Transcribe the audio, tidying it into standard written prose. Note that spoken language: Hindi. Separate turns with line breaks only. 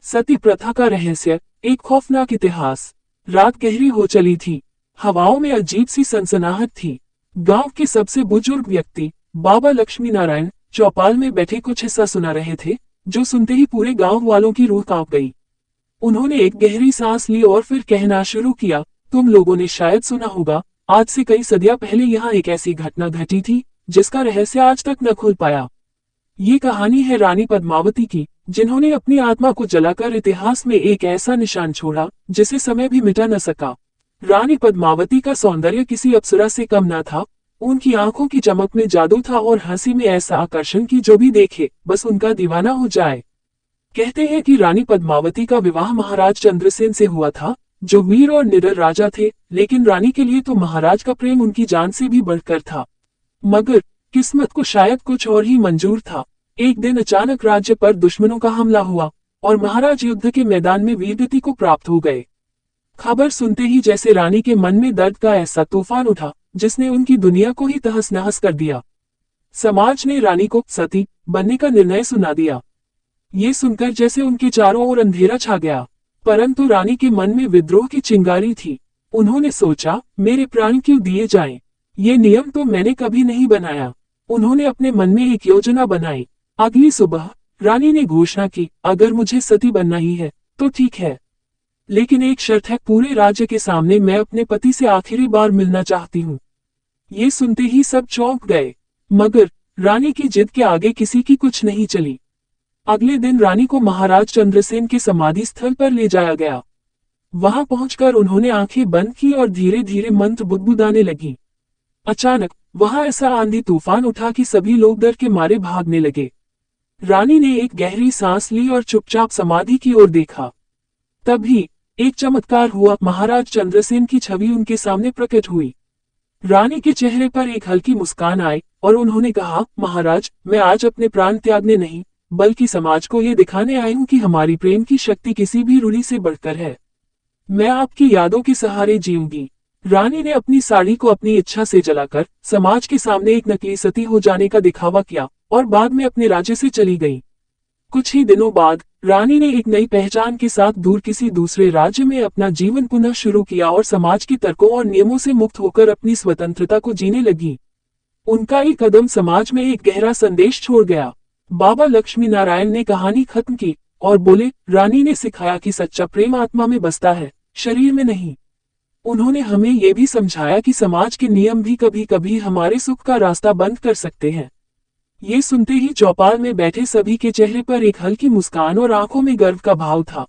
सती प्रथा का रहस्य, एक खौफनाक इतिहास। रात गहरी हो चली थी। हवाओं में अजीब सी सनसनाहट थी। गांव के सबसे बुजुर्ग व्यक्ति बाबा लक्ष्मी नारायण चौपाल में बैठे कुछ हिस्सा सुना रहे थे, जो सुनते ही पूरे गांव वालों की रूह कांप गई। उन्होंने एक गहरी सांस ली और फिर कहना शुरू किया, तुम लोगों ने शायद सुना होगा, आज से कई सदियां पहले यहाँ एक ऐसी घटना घटी थी जिसका रहस्य आज तक न खुल पाया। ये कहानी है रानी पद्मावती की, जिन्होंने अपनी आत्मा को जलाकर इतिहास में एक ऐसा निशान छोड़ा जिसे समय भी मिटा न सका। रानी पद्मावती का सौंदर्य किसी अप्सरा से कम न था। उनकी आंखों की चमक में जादू था और हंसी में ऐसा आकर्षण कि जो भी देखे बस उनका दीवाना हो जाए। कहते हैं कि रानी पद्मावती का विवाह महाराज चंद्रसेन से हुआ था, जो वीर और निडर राजा थे, लेकिन रानी के लिए तो महाराज का प्रेम उनकी जान से भी बढ़कर था। मगर किस्मत को शायद कुछ और ही मंजूर था। एक दिन अचानक राज्य पर दुश्मनों का हमला हुआ और महाराज युद्ध के मैदान में वीरगति को प्राप्त हो गए। खबर सुनते ही जैसे रानी के मन में दर्द का ऐसा तूफान उठा जिसने उनकी दुनिया को ही तहस नहस कर दिया। समाज ने रानी को सती बनने का निर्णय सुना दिया। ये सुनकर जैसे उनके चारों ओर अंधेरा छा गया, परंतु रानी के मन में विद्रोह की चिंगारी थी। उन्होंने सोचा, मेरे प्राण क्यों दिए जाएं? ये नियम तो मैंने कभी नहीं बनाया। उन्होंने अपने मन में एक योजना बनाई। अगली सुबह रानी ने घोषणा की, अगर मुझे सती बनना ही है तो ठीक है, लेकिन एक शर्त है, पूरे राज्य के सामने मैं अपने पति से आखिरी बार मिलना चाहती हूँ। ये सुनते ही सब चौंक गए, मगर रानी की जिद के आगे किसी की कुछ नहीं चली। अगले दिन रानी को महाराज चंद्रसेन के समाधि स्थल पर ले जाया गया। वहां पहुंचकर उन्होंने आंखें बंद की और धीरे धीरे मंत्र बुदबुदाने लगी। अचानक वहां ऐसा आंधी तूफान उठा कि सभी लोग डर के मारे भागने लगे। रानी ने एक गहरी सांस ली और चुपचाप समाधि की ओर देखा। तभी एक चमत्कार हुआ। महाराज चंद्रसेन की छवि उनके सामने प्रकट हुई। रानी के चेहरे पर एक हल्की मुस्कान आई और उन्होंने कहा, महाराज, मैं आज अपने प्राण त्यागने नहीं, बल्कि समाज को ये दिखाने आई हूँ कि हमारी प्रेम की शक्ति किसी भी रूढ़ी से बढ़कर है। मैं आपकी यादों के सहारे जीऊंगी। रानी ने अपनी साड़ी को अपनी इच्छा से जलाकर समाज के सामने एक नकली सती हो जाने का दिखावा किया और बाद में अपने राज्य से चली गई। कुछ ही दिनों बाद रानी ने एक नई पहचान के साथ दूर किसी दूसरे राज्य में अपना जीवन पुनः शुरू किया और समाज की तर्कों और नियमों से मुक्त होकर अपनी स्वतंत्रता को जीने लगी। उनका एक कदम समाज में एक गहरा संदेश छोड़ गया। बाबा लक्ष्मी नारायण ने कहानी खत्म की और बोले, रानी ने सिखाया कि सच्चा प्रेम आत्मा में बसता है, शरीर में नहीं। उन्होंने हमें ये भी समझाया कि समाज के नियम भी कभी कभी हमारे सुख का रास्ता बंद कर सकते हैं। ये सुनते ही चौपाल में बैठे सभी के चेहरे पर एक हल्की मुस्कान और आंखों में गर्व का भाव था।